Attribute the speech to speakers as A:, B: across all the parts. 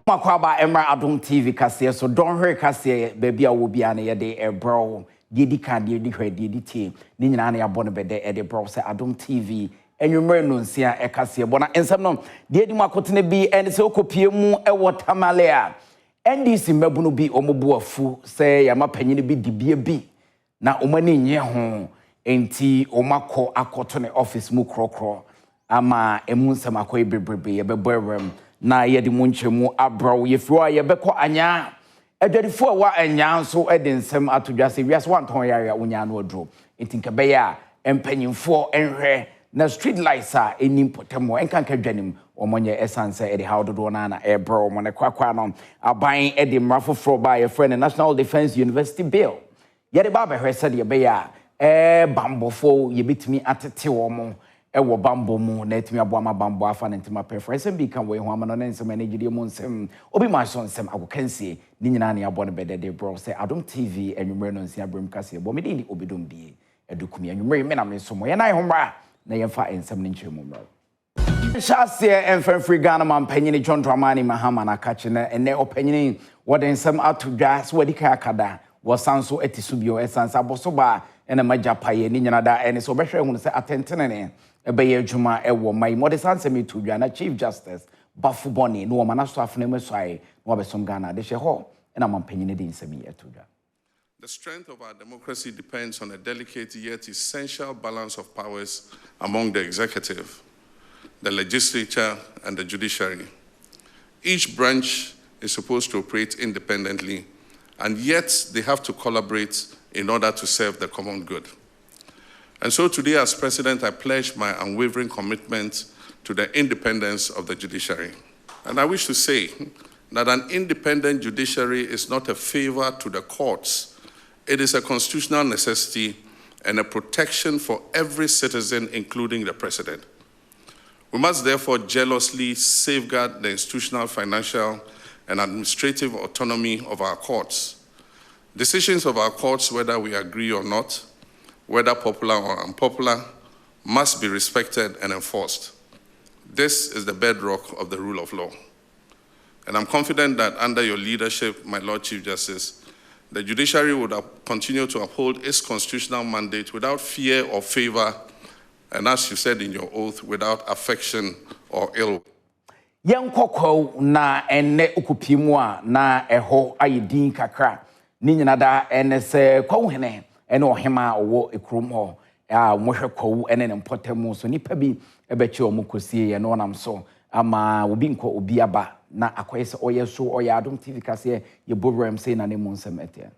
A: Makwaba Emra Adom TV kase so don hwe kase baby a wo bia na ye de bro di kan di hwe di team ni nyina na ya bo no bede e de bro se Adom TV enwumre no nsia e kase bo na ensem no de di makotene bi en se okopie mu e wotamale a NDC mbabu no bi omobo afu se ya mapanyine bi dibie bi na omani nye ho enti omako akoto ne office mu krokro ama emu nsem akoy bebrebe ye bebwerem na ye di munchemu abraw ye firo ye beko anya adwadifo wa anya nso ede nsem atodwase wiase wanton yare wonya no odro entinka be ya empanyimfo enhwe na street lights a enim potemo enkanka dwanim omonye essence ede hawdodo na ebro mo ne kwakwa no aban ede mrafofro ba ye friend National Defense University bill ye de ba behwese de be ya bambofo ye bitimi atete wo mo ewo bambo mu na etimi aboama bambo afa na ntima preference bi kan we ho amano na nsem na gidie mu nsem obi ma so nsem agokansie ni nyina na yabo no bedede bro say Adom TV enwumre no nsia brem kase bo me di obidom bi edukumi enwumre me na me so mo ye na homra na yemfa ensem ne nkyeremu mro Shasie enfrefri Ghana man panyini John Dramani Mahama na kache na ene opanyini wode nsem atodwa so wadi ka akada wasanso etisubio esansa bosoba ena majapaye ni nyina da ene so behwe hu se atentene ne ebe ye djuma ewo mai modesanse mi tudwa na Chief Justice Bafu Boni no ma na so afne mesoae no besom Ghana de hye ena mampanyine di nsemi etudwa.
B: The strength of our democracy depends on a delicate yet essential balance of powers among the executive, the legislature, and the judiciary. Each branch is supposed to operate independently, and yet they have to collaborate in order to serve the common good. And so today, as president, I pledge my unwavering commitment to the independence of the judiciary. And I wish to say that an independent judiciary is not a favor to the courts. It is a constitutional necessity and a protection for every citizen, including the president. We must therefore jealously safeguard the institutional, financial, and administrative autonomy of our courts. Decisions of our courts, whether we agree or not, whether popular or unpopular, must be respected and enforced. This is the bedrock of the rule of law. And I'm confident that under your leadership, my Lord Chief Justice, the judiciary would continue to uphold its constitutional mandate without fear or favor, and as you said in your oath, without affection or ill.
A: Yankoko na ene ukupimu a na eho ayedin kakra ni nyina da ene se kwahene ene ohema owo ekrum ho a mohwe kwawu ene ne mpotemu so nipa bi ebechi omukosie ye no nam so ama obi nko obi aba na akwese oyeso oya Adom TV kase ye bobrem sei na ne mu nsem etia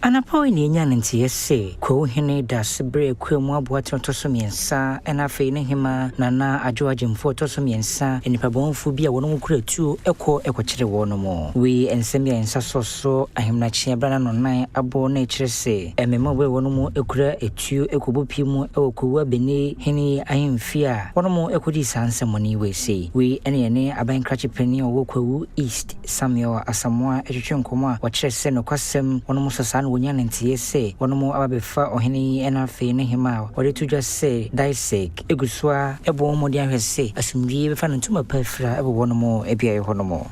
C: Anapo ni nya ntie se ko hene da sebre kwemu aboate otoso miensa ena fe ne hima nana adwoagimfo otoso miensa enipa bonfu bi a wono mukura tuo ekokire wono mo we ensemi ensa soso ahemna chia brana no nan abo na ekire se emema we wono mu ekura etuo ekobopi mu ekowa bene hene ahemfi a wono mu ekodi sansemoni we se we ene aban krachi pani owo kwawu east Samuel Asamoah etwetwenkomo a wakire se no kwasem wono mu sasa wonya ntie se wono ababefa ohene ena fe ne hima wode tudwa se daisek egusua ebo mo dia hwese asumdie befa ntuma pafra ebo wono ebia ye hono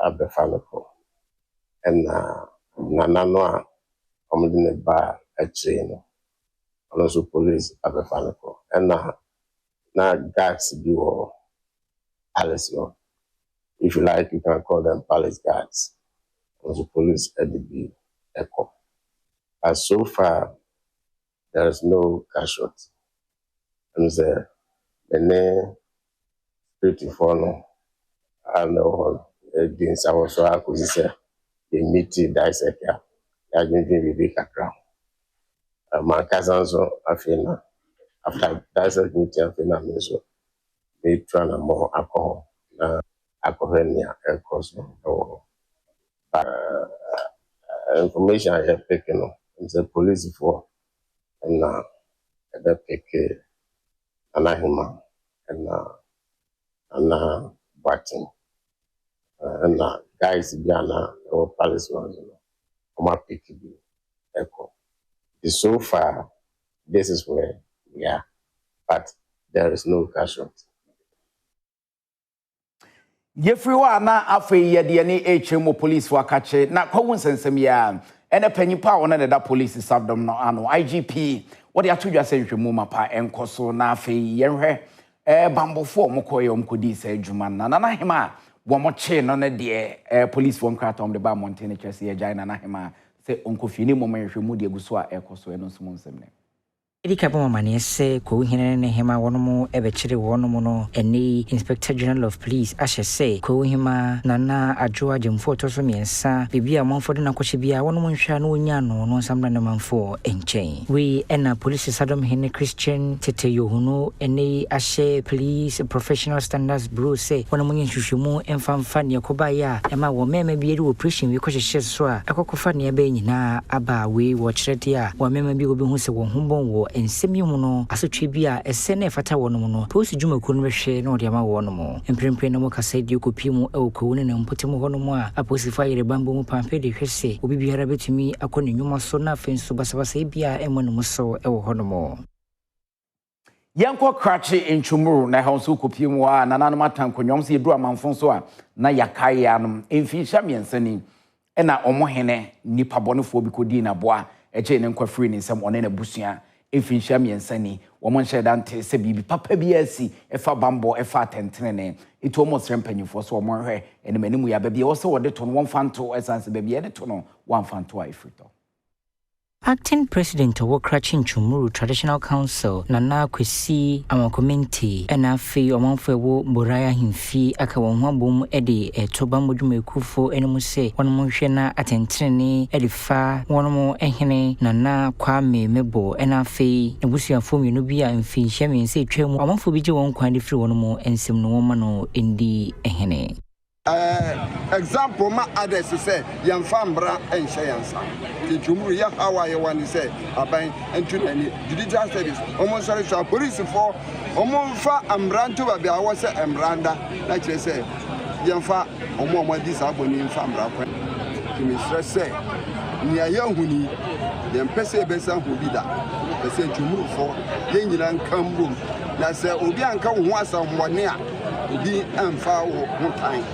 D: abefa leko ena nanano a omde ne ba achi no ono so police abefa leko ena na guards bi wo palace no, if you like you can call them palace guards, also police at the echo. As so far, there is no casualty. And the name pretty follow. I know against our so I could say the meeting dissect. I didn't even be a crown. My cousins are feeling after dissect meeting, I feel so they trying to more alcohol. Alcohol near course. Information I have taken the police for and the pick Anahima and Batting and guys Diana or Palace ones, my pick echo. So far, this is where we are, but there is no casualty.
A: Yefri wa na afe yede ne HMO police wakache na kwawun sensem ya ene panyipa wona ne da police Adom no ano IGP what ya todwa se hwemu mapa enkoso na afe yenhwe bambofo mokoye omkodi se adwuma na hema wo moche no ne de police won kratom de ba montene chese ya jai na hema se onkofi ni mo mahwemu de guso a ekoso eno so monsem ne
C: Erika Bomani se ko hine ne hema wono ebechire wono no eni Inspector General of Police ashe se ko hima nana adwoa jemfo to so miensa bibia monfo de nakoche bia wono nhwa no onya no no samna ne manfo enchen we ena police Adom hine Christian tete yohuno eni ashe police professional standards bro se wono munye hwehwemu emfamfa ne koba ya ema wo mema bi eri operation we kohye so a akokofa ne aba nyina aba we wo kyerede a wo mema bi obi hu se wo hombon wo ensemi mu no asotwe bi a ese na efata wono mu no post dwumaku no behwe na ode ama wono mu emprempre no mo kasa di okopi mu ewoko ne na mpotemu hono mu a aposifa yere bambo mu pampe de hwese obi biara betumi akone nwuma so na afenso basabasa bia emo no so ewo hono mu
A: yanko krachi enchumuru na honso kopi mu a nanano matankonwom se edu amanfo so a na yakai anum emfinsha miensani ena omohene nipa bonefo bi kodi na boa eche ne nkwa free ne nsem one na busua efinsha miensani womo nhedante se bibi papa bi asi efa bambo efa tentenene itu omo srempanyifo so omo hwe ene manimu ya babia wo se wode to no wonfanto esanse babia de to no wonfanto a ifrito
C: Acting President of Wokrachin Chumuru Traditional Council Nana Kwesi Amakomenti Enafi Omanfewo Boraya Himfi aka wonhwabom ede etoba modwumekufo enemu se wonom hwe na atentrene edifa wonom ehene Nana Kwame Mebo enafi ebusuafo mienu bi a mfi hweme se twam omanfo bi je won kwan de firi wonom ensem no woma no endi ehene
E: example ma others say yamfambra enhye yansa tijumuru ya hawa ye wan say aban entu ani judicial service almost sorry so police for omonfa amranto ba bia wo say emranda na kire say yamfa omo di sa boni mfambra kwa kimi stress say ni ayahuni yempese besa hobida pese jumuru for ye nyina nkambum na say obi anka wo ho asambone a obi amfa wo hotan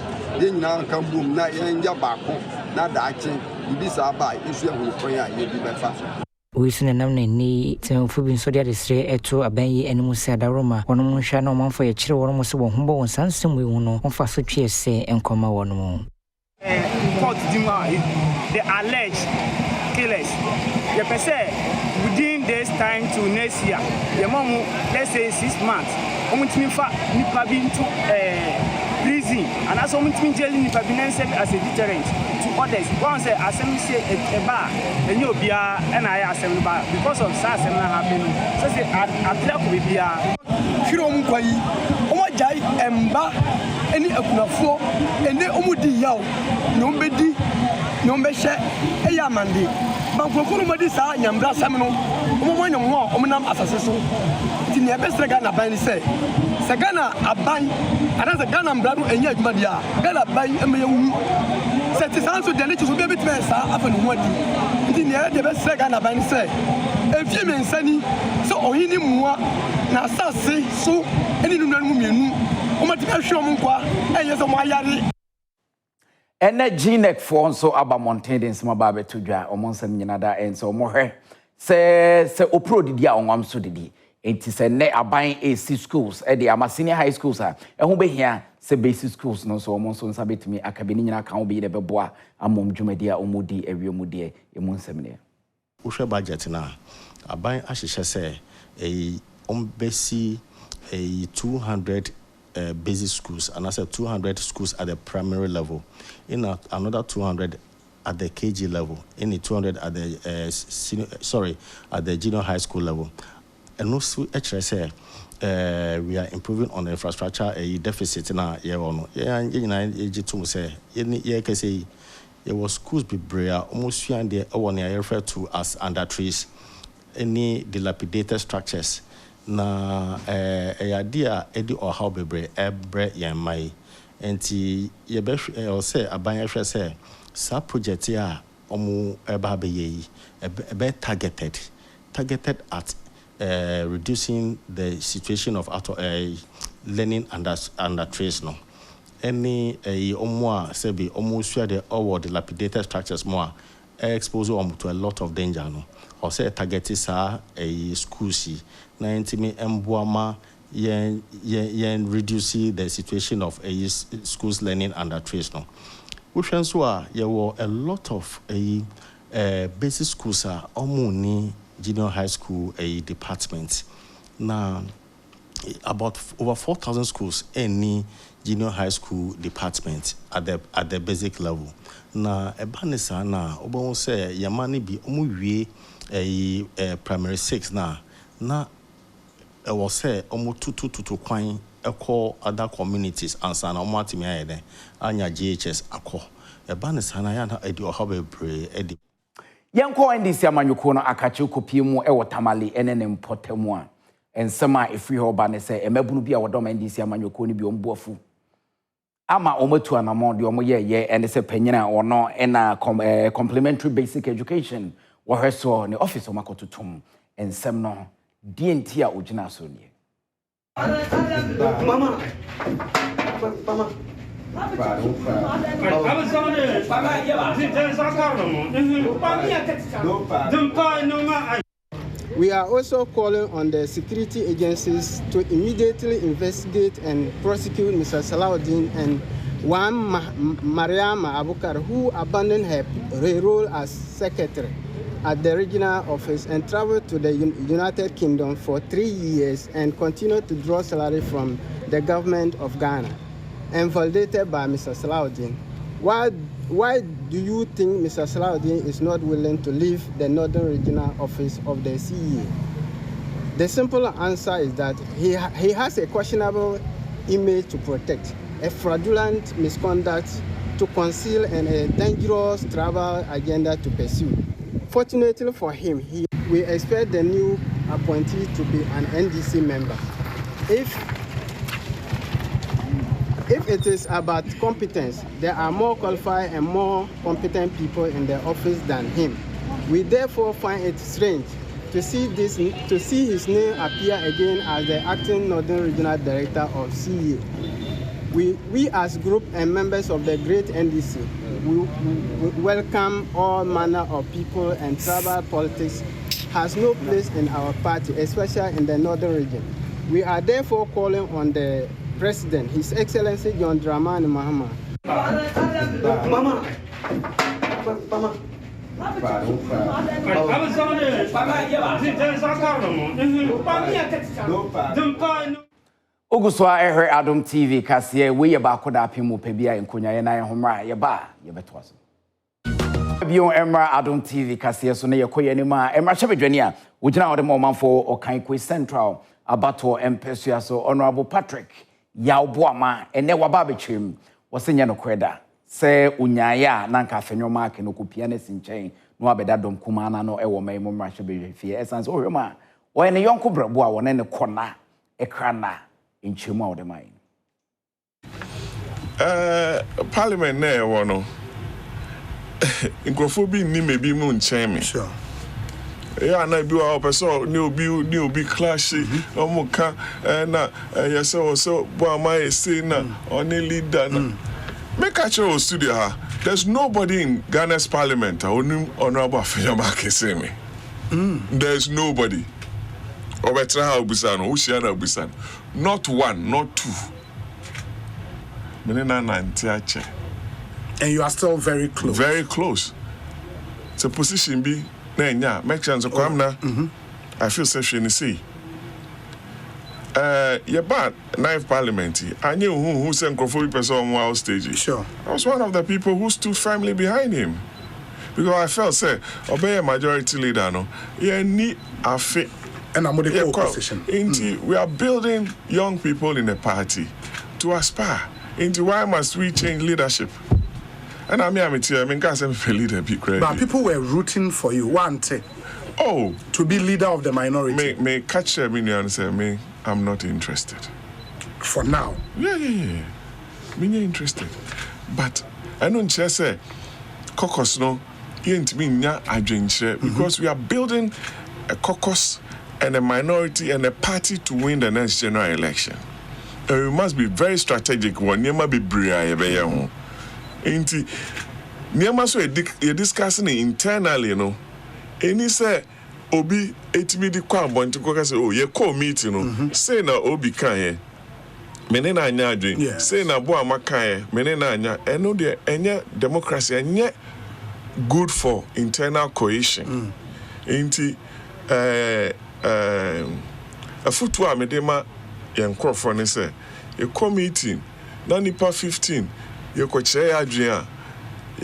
E: yenya kambum na yenya bako na daache ibisa aba isu ehunu kwan a ye bi befa
C: we sune nam na ni temfo bi so dia desre eto abayi enemu se adaroma wono mo hwa na omanfo ye kire wono mo se wo hombo won sansem we hu no onfa so twe se enkoma wono mo
F: court dima the alleged killers ye pese within this time to next year ye momu let's say 6 months omutimi fa nipa bi into prison and as omutimi jail nipa bi nan serve as a deterrent to others once asem say a bar enye obia na ya asem ba because of sa asem na happen so say atra ko bia firo mu kwayi omo jai emba eni akunafo ene omudi yaw no mbedi no mbehye eya mande bankokoro modi sa nyambra sam no omo nyam ho omonam asase so ti ne besrega na ban se Gana aban another Ghana brado enya adwuma dia Ghana ban emeyewu seti sanso de lechi so be bitme sa afanu hodi ndi ne de be se Ghana ban se efie mensani so ohini muwa na asase so eni nunu mu mienu o matime hwe o nkwa enye so mo ayare
A: energy neck for so aba mountain den sama ba betodwa o monsam nyina da enso mo hwe se oprodi dia onwam so didi enti se ne aban AC schools e de ama senior high schools a ho behia se basic schools no so omo so nsa betumi akabeni nyina kan obi de beboa amom dwumadi a omodi awiomudi e monsam ne
G: uhwe budget na aban ahihye se ombesi 200 basic schools and I said 200 schools at the primary level in another 200 at the KG level in 200 at the at the junior high school level. And also, actually, we are improving on the infrastructure deficit na year on. Yeah, to say, there was schools be brea almost few and the one I refer to as under trees, any dilapidated structures. Na idea edi or how be bre yan mai. Enti ye be say aban hwe say sa project ya omo eba be ye be targeted at reducing the situation of learning under trace no any omwa sebi almost share the over dilapidated structures more expose to a lot of danger no or say target is a school si na intimi emboama yen reduce the situation of schools learning under trace no which ones were there were a lot of basic schools are omuni junior high school department now about over 4,000 schools any junior high school department at the basic level na ebanisa na obo say yamani bi omuwie primary 6 na I was say almost two kwan echo other communities and sana omatimi ayede anya GHS akọ ebanisa na ya na edi ohabe pray edi
A: yanko ndisi amanyuko no akache kopie mu tamale enene mpotemu a ensema efri ho ba ne se emabunu bi a wodom ndisi amanyuko ni bi omboafu ama omatu anamo de omoye ene se panyina ono ena complementary basic education wo hweso ne office omakototum ensem no DNT a ojina so nie mama
H: We are also calling on the security agencies to immediately investigate and prosecute Mr. Salahuddin and Mariam Abukar, who abandoned her role as secretary at the regional office and traveled to the United Kingdom for 3 years and continued to draw salary from the government of Ghana, and validated by Mr. Salahuddin. Why do you think Mr. Salahuddin is not willing to leave the Northern Regional Office of the CEA? The simple answer is that he has a questionable image to protect, a fraudulent misconduct to conceal, and a dangerous travel agenda to pursue. Fortunately for him, we expect the new appointee to be an NDC member. If it is about competence, there are more qualified and more competent people in the office than him. We therefore find it strange to see his name appear again as the acting Northern Regional Director of CEA. We as group and members of the great NDC, we welcome all manner of people, and tribal politics has no place in our party, especially in the Northern region. We are therefore calling on the President, His Excellency John Dramani Mahama.
A: Oguswa ehwe Adom TV kase we ye ba koda apemu pebia enkonya ye na ye homra ye ba ye betoaso bion emra Adom TV kase so na ye koye ni ma emra chebedwani a wogina wode ma omanfo okan kwe central abato empesua so honorable Patrick Yawboama ene waba betwem wosenya no kweda se unyaya na nka afenwoma ake no kopia na sinchen no abeda dom kuma na no ewo mai mo mra chebedwafie essence ohwema wo ene yonko brabo a wona ne kona ekrana inchemu of the mind.
I: Parliament ne wono. Inkofobi ni maybe mu nchemi. Sure. Yeah, na bi wa opeso ni obi clash omuka na yeso so bo am say na only leader na. Make a show studio ha. There's nobody in Ghana's parliament honorable Afenyama say me. There's nobody. Obetra Obusano, Ushiana Obusano. Not one, not two.
J: And you are still very close.
I: Very close. It's a position be na make chance of come na. I feel session you see. Yeah, but ninth parliament. I knew who sent Crawford person on one stage.
J: Sure.
I: I was one of the people who stood firmly behind him. Because I felt say obey a majority leader no. Yeah, need a fit.
J: And I'm with the opposition.
I: We are building young people in the party to aspire. Into why must we change leadership? And I mean, can't say leader be crazy.
J: But people were rooting for you. To be leader of the minority.
I: May catch them in and say, I'm not interested.
J: For now.
I: Yeah. Me not interested. But I don't just say, caucus no, ain't me nya adventure because we are building a caucus and a minority and a party to win the next general election. we must be very strategic. One never be bria ebe Inti never so you discussing internally, you know. Any say obi etimi di kwa bon to go say oh ye call meeting, you know. Say na obi kan ye. Mene na anya adwin. Say na bo amaka ye. Mene na anya. Eno de enye democracy enye good for internal cohesion. Inti a foot wa me de ma yen crofo ne say a committee na nipa 15 ye ko kire adwen a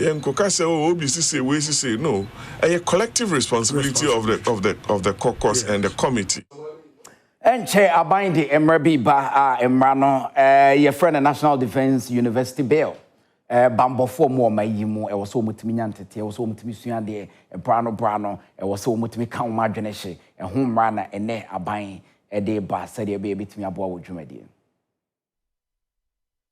I: yen ko ka say oh obi say we say no a collective responsibility of the caucus and the committee.
A: Enche abindi emrabi ba emrano ye friend National Defense University Bill bambo for mo mayimu e wo so mutimi nyantete e wo so mutimi sua de brano e wo so mutimi kan ma dwene hye e ho mra na ene aban e de ba sade e be bitimi aboa wo dwumade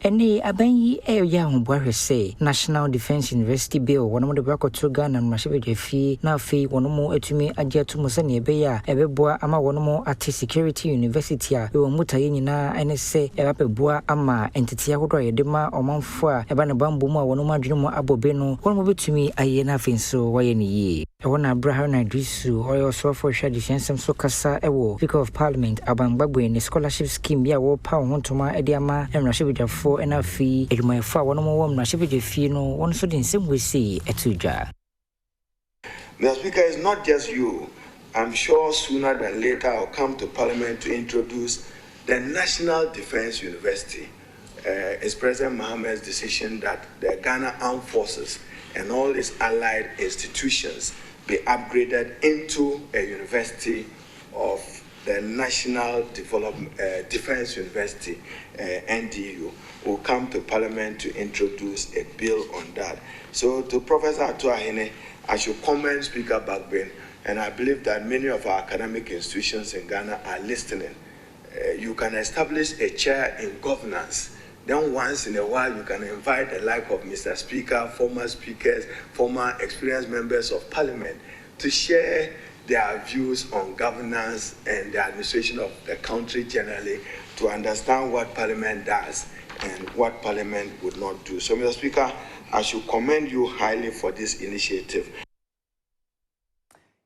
C: Ene abanyi ya humbwa say National Defense University Bill wono de bakoto Ghana mmahyebedefi na afei wono mo atumi agye atomo se ne ebeya ebeboa ama wono mo ate security university a ewo mutaye nyina ene se ebabeboa ama entity ahodo yedema omanfo a eba ne bambo mu a wono mo adwene mo abobe no wono mo betumi aye na afei so waye ne yi ewona Abraham na Drisu oyo so for Judicial so kasa ewo Speaker of Parliament abangbagbe ne scholarship scheme bia wo pa ho ntoma ede ama mmahyebedefi and a fee, it may fall one more woman, no one so in some way see a tuja.
K: The Speaker is not just you. I'm sure sooner than later I'll come to Parliament to introduce the National Defense University. It's President Mohammed's decision that the Ghana Armed Forces and all its allied institutions be upgraded into a university of the National Defense University, NDU. Will come to Parliament to introduce a bill on that. So to Professor Atuahene, I should commend Speaker Bagbin, and I believe that many of our academic institutions in Ghana are listening. You can establish a chair in governance. Then once in a while, you can invite the like of Mr. Speaker, former speakers, former experienced members of Parliament to share their views on governance and the administration of the country generally, to understand what Parliament does and what Parliament would not do. So, Mr. Speaker, I should commend you highly for this initiative.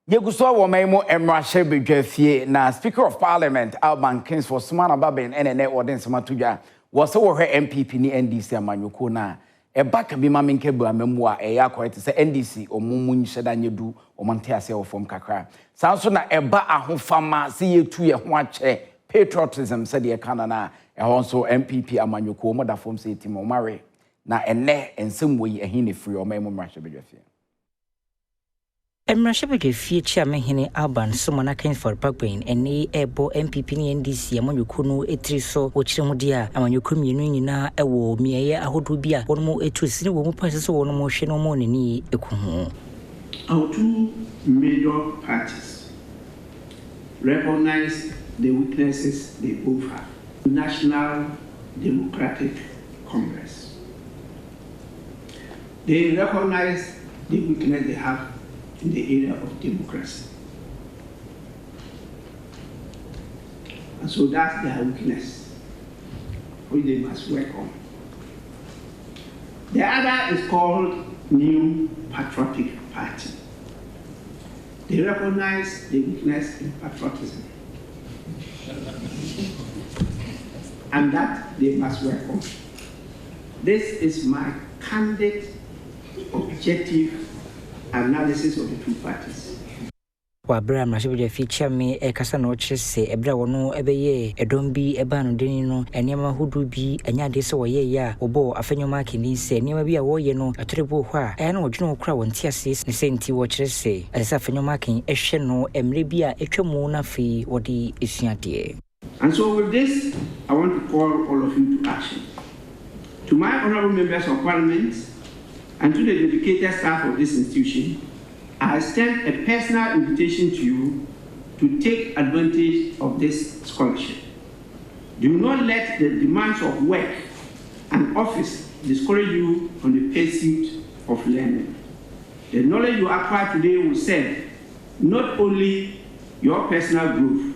A: Yeguswa wamaimo emrashe bidwafie na Speaker of Parliament Alban Kings for Sumana Baben ene ordens matuja was over MPP ni NDC amanyuko na eba ka bi ma menke bu amemu a eya correct say NDC omumu nyheda nyedu omante ase ofom kakra sanso na eba ahofama se yetu ye ho ache patriotism said ye kanana also MPP amanyuko mo da fom se timo mare na ene ensem wo yi ehine free o memo mrashe bedwafie
C: Emrashebedefi Chairman Alban Sumana Kings for Bagbin ene ebo MPP ni NDC amanyuko no etri so wo kire mu dia amanyuko mienu nyina ewo mieye ahodo bia wono mo etu sini wo mu pase so wono mo hwe no mo neni ekuhu.
L: Our two major parties recognize the weaknesses they both have. National Democratic Congress. They recognize the weakness they have in the area of democracy. And so that's their weakness, which they must work on. The other is called New Patriotic Party. They recognize the weakness in patriotism. And that they must work on. This is my candid, objective analysis of the two parties.
C: Wabra Mashibedefi Chairman Ekasa no chese ebra wono ebeye Adom bi eba no deni no enema hudu bi anya de se woye ya obo afanyoma kini se enema bi a woye no atorebo ho a e na odwene okura wonti ase ne senti wo chese esa afanyoma kin ehwe no emre bi a etwemu na fi wodi esuade.
L: And so with this, I want to call all of you to action. To my honorable members of Parliament and to the dedicated staff of this institution, I extend a personal invitation to you to take advantage of this scholarship. Do not let the demands of work and office discourage you from the pursuit of learning. The knowledge you acquire today will serve not only your personal growth,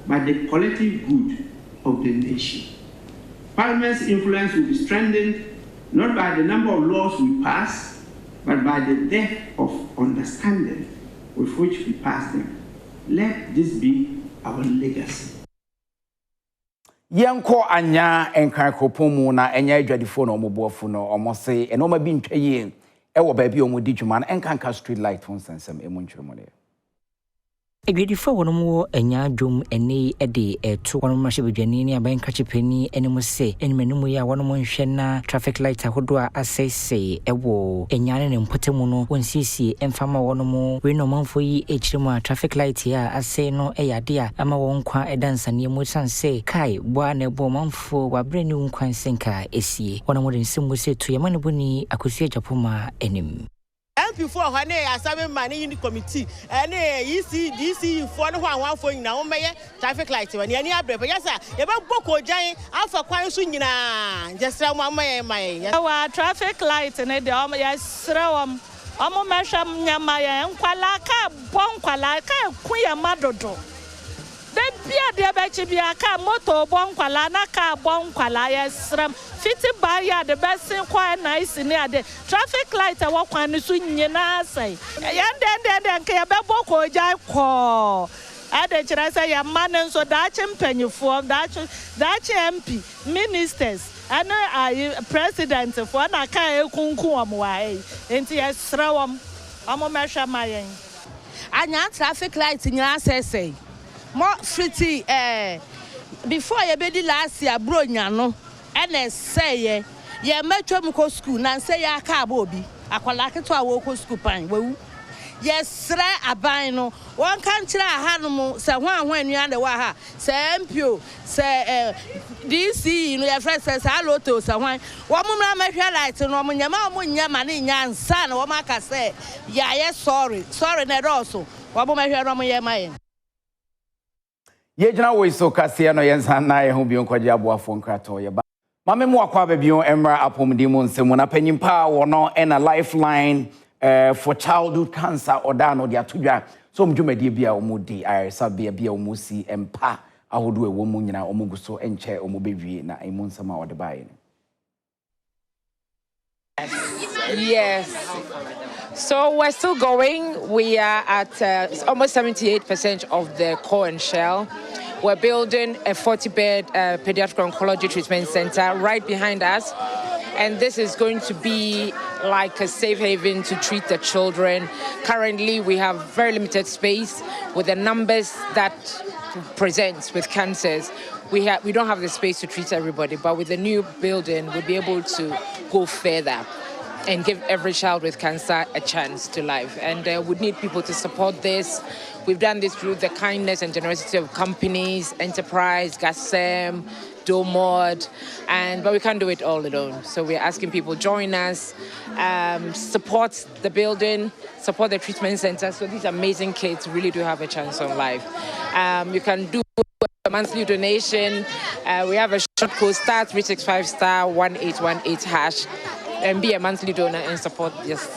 L: but the collective good of the nation. Parliament's influence will be strengthened not by the number of laws we pass, but by the depth of understanding with which we pass them. Let this be our legacy.
A: Yanko anya enkan kropomu na enya adwadifo na omoboafo no omose enoma bi ntwaye ewo ba bi omodi dwuma na enkanka street light fon sensem emu ntwemone
C: Egredifo wonomo enya adwom ene ede eto wonomo mahebedwani ne aban kachepani enemo se enmenemu ya wonomo nhwe na traffic light ahodo a asese ewo enyane ne mpotemu no wonsisi emfama wonomo we no manfo yi echiremu a traffic light ya ase no eyade a ama wonkwa edansane mu sanse kai boa na ebo manfo wabrani wonkwan senka esie wonomo de nsimu se to yamane boni akosia japoma enim
M: before when assignment man in the committee and DC for no one for now traffic light when any abre yes sir about boko giant alpha kwan so nyina just my
N: our traffic light and the yes rawam omo mehwam nyama ya nkwala ka bonkwala ka kuya madodo de bia de ba chi bia ka moto bonkwala na ka bonkwala yes ram fiti barrier the best quite nice in the traffic light a walk on the swing say and then boko jai call at the Chirasa ya man so that penny for that MP ministers and president for na ka kunkum wai enti esrawam amo mesha mayen
M: anya traffic light nya say more fiti before you be last year bro nya no and say ye metwam ko school na say ya ka obi akwala keto a wo ko school pan wewu yes sra aban no won kan kira hanom se hwan anua de wa ha se MPO se DC no ye fresh se aloto se hwan wo mumra mahwe light no mo nyama mo nyama ne nyansa na wo maka se ya ye sorry na also wo mo mahwe no mo ye maye
A: ye jina wo iso kase no yensa na ye hu bi nkwaje aboafo nkrato ye ba mame mu akwa ba bion emra apomdimo nsemu na panyimpa wo no ena lifeline for childhood cancer oda no dia todwa so mdwumadi bia omudi ayesa bia omusi empa ahodo ewo mu nyina omuguso enche omubewie na emu nsema ode bae
O: Yes. So we're still going. We are at almost 78% of the core and shell. We're building a 40-bed pediatric oncology treatment center right behind us. And this is going to be like a safe haven to treat the children. Currently, we have very limited space with the numbers that present with cancers. We don't have the space to treat everybody, but with the new building, we'll be able to go further and give every child with cancer a chance to life. And we need people to support this. We've done this through the kindness and generosity of companies, Enterprise, GASEM, DOMOD, but we can't do it all alone. So we're asking people join us, support the building, support the treatment center. So these amazing kids really do have a chance on life. You can do a monthly donation. We have a short code, *365*1818# and be a monthly donor and support this.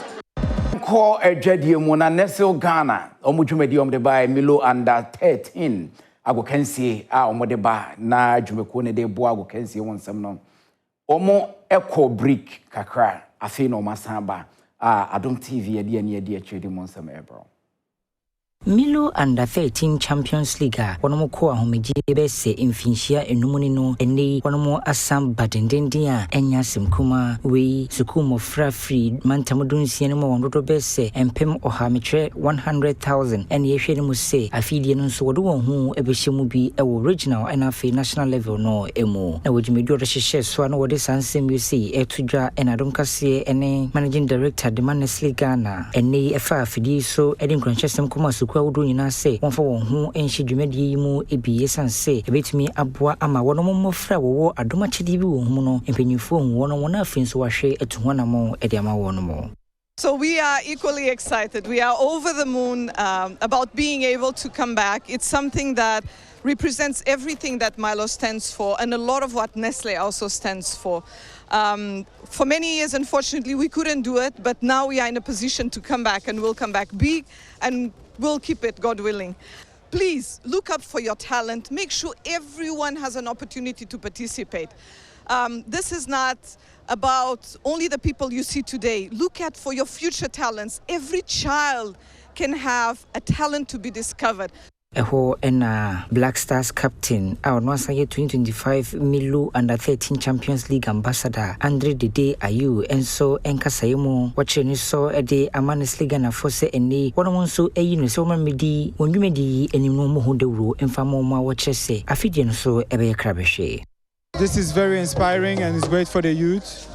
A: Call a Jedi Mona Nestle Ghana, Omujumedium de by Milo under 13. Ago kensi omodeba na jumekone de bo ago kensi wonsem no omo echo brick kakra afi no masamba Adom TV ade achedi monsem ebro
C: Milo under 13 Champions League wonomo ko ahomeje bese mfinhia enumuni no ene wonomo asam badendenden a enya semkuma we sukumo free mantamodunsie no wonodo bese empem ohametre 100,000 ene yehwene mu se afidie no so wodo won hu ebehye bi ewo regional and afi national level no emu na wodwumedi odo hyehye so na wode sansem yusi etudwa ena Adom kase ene managing director de Manesli Ghana ene efa afidie so ede nkranchesem kuma kwa wudu nyina se wonfa won ho enhye dwumadi mu ebi esanse ebetumi aboa ama wono mmofra wo Adom achedi bi wo hu no empenyifo hu wono wona afin so wahwe etuhonamo ede ama wono mo.
P: So we are equally excited. We are over the moon about being able to come back. It's something that represents everything that Milo stands for and a lot of what Nestle also stands for. For many years, unfortunately, we couldn't do it, but now we are in a position to come back, and we'll come back big, and we'll keep it, God willing. Please look up for your talent. Make sure everyone has an opportunity to participate. this is not about only the people you see today. Look at for your future talents. Every child can have a talent to be discovered.
C: Eho ena Black Stars captain our no say 2025 Milu under 13 Champions League ambassador Andre Dede Ayu enso enkasaye mu wache ni so ede Amanes League na force eni wono nso eyi no so mamedi wonwumedi enim no mo hodewro emfa mo ma wache se afidie no so ebe krabehwe.
Q: This is very inspiring and it's great for the youth.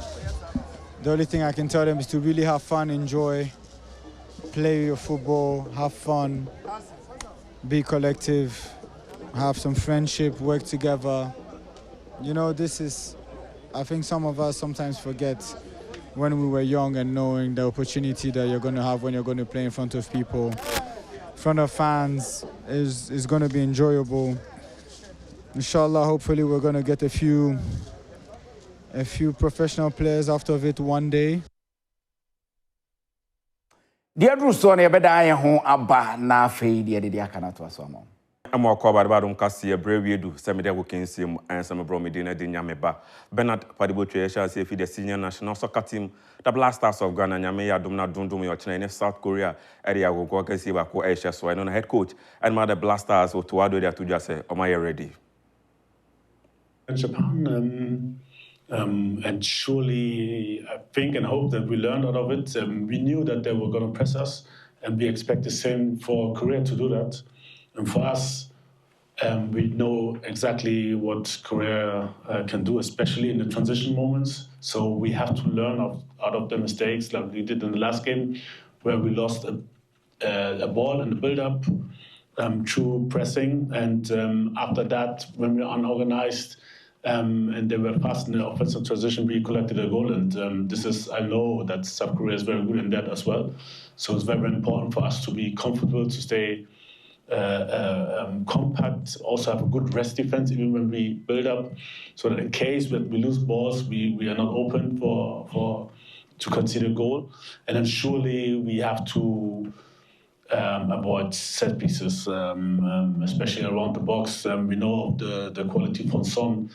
Q: The only thing I can tell them is to really have fun, enjoy, play your football, have fun. Be collective, have some friendship, work together. You know, this is, I think some of us sometimes forget when we were young and knowing the opportunity that you're going to have when you're going to play in front of people. In front of fans is going to be enjoyable. Inshallah, hopefully we're going to get a few professional players out of it one day.
A: The Adom ne beda ye ho aba na afei de de aka to aso am.
R: Amo akọ Adom kasi ebrewie du se me de wo kensem ansem bro me de na de nyame ba. Bernard Padibotwe ya sha se fi the senior national soccer team the Black Stars of Ghana nyame ya dum na dundum yo chena in South Korea area go kasi ba ko Asia so I know head coach and my the Black Stars o to ado dia to just say am I ready?
S: Japan and surely I think and hope that we learned out of it. We knew that they were going to press us, and we expect the same for Korea to do that. And for us, we know exactly what Korea can do, especially in the transition moments. So we have to learn out of the mistakes like we did in the last game, where we lost a ball in the build-up through pressing. And after that, when we were unorganized, and they were fast in the offensive transition, we collected a goal. And this is, I know that South Korea is very good in that as well. So it's very, very important for us to be comfortable, to stay compact, also have a good rest defense, even when we build up, so that in case we lose balls, we are not open to concede a goal. And then surely we have to avoid set pieces, especially around the box. We know of the quality from Son.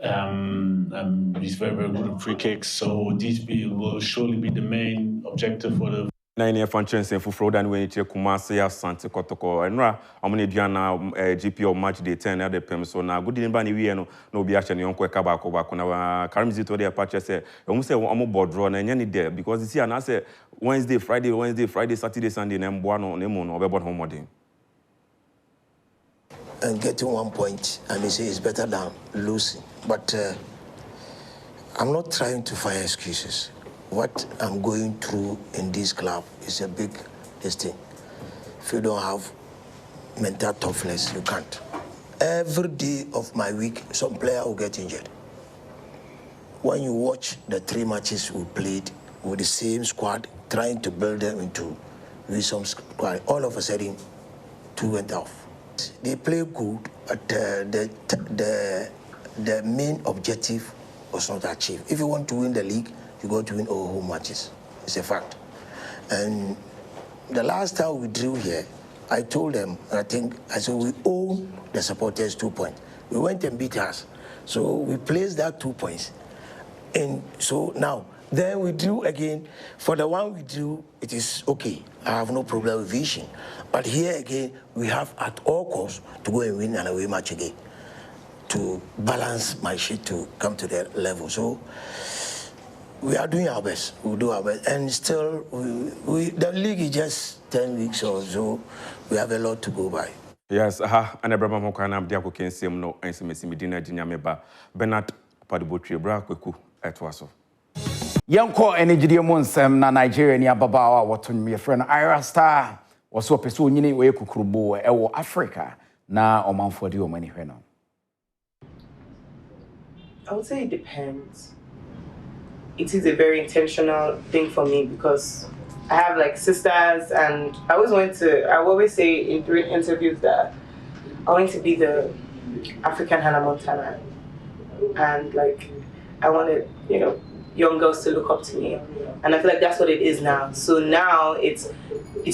S: He's very, very good at free kicks. So these will surely be the main objective for the.
R: Na ine function sen fufro dan we tie Kumasi Asante Kotoko enra amune duana GP of match day 10 at the PM so na good ba ni wie no na obi a che ne yonko eka ba ko na Karimzi to dey patch say omu say omu board draw na nya ni there because this year na say Wednesday, Friday, Saturday, Sunday na mboa no na mu no obebo no modern.
T: And getting 1 point, and they say it's better than losing. But I'm not trying to find excuses. What I'm going through in this club is a big thing. If you don't have mental toughness, you can't. Every day of my week, some player will get injured. When you watch the 3 matches we played with the same squad, trying to build them into some squad, all of a sudden, 2 went off. They play good, but the main objective was not achieved. If you want to win the league, you got to win all home matches. It's a fact. And the last time we drew here, I told them, I said, we owe the supporters 2 points. We went and beat us. So we placed that 2 points. And so now, then we drew again. For the one we drew, it is okay. I have no problem with vision. But here again, we have at all costs to go and win an away match again to balance my shit to come to that level. So we are doing our best. We'll do our best. And still, the league is just 10 weeks or so. We have a lot to go by.
R: Yes, and Abraham Hokana Abdiako Kensem no and Medina Dinyameba Bernard Padibotwe Bra Kweku Etwaso.
A: Yanko energy monsem na Nigeria ni ababawa waton me friend Ira Star was so peso nyini we kukurubo ewo Africa na omanfo de omani hwe no.
U: I would say it depends. It is a very intentional thing for me because I have like sisters and I always say in during interviews that I want to be the African Hannah Montana, and like I wanted, young girls to look up to me, and I feel like that's what it is now. So now it's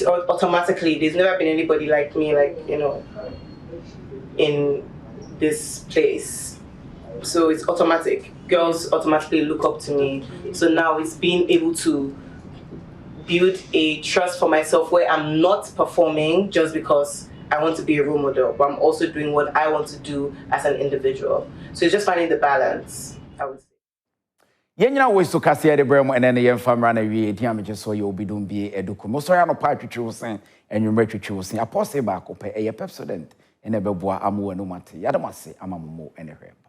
U: automatically, there's never been anybody like me, in this place. So it's automatic. Girls automatically look up to me. So now it's being able to build a trust for myself where I'm not performing just because I want to be a role model, but I'm also doing what I want to do as an individual. So it's just finding the balance, I would say.
A: Yenya we so kase de brem ene ne yemfa mra na wie dia me so ye obi dum bi eduku mo so ya no pa twetwe wo sen enwumre twetwe wo sen apostle ba ko pe eye Pepsodent ene beboa amwo anu mate yadamase amammo ene hwem.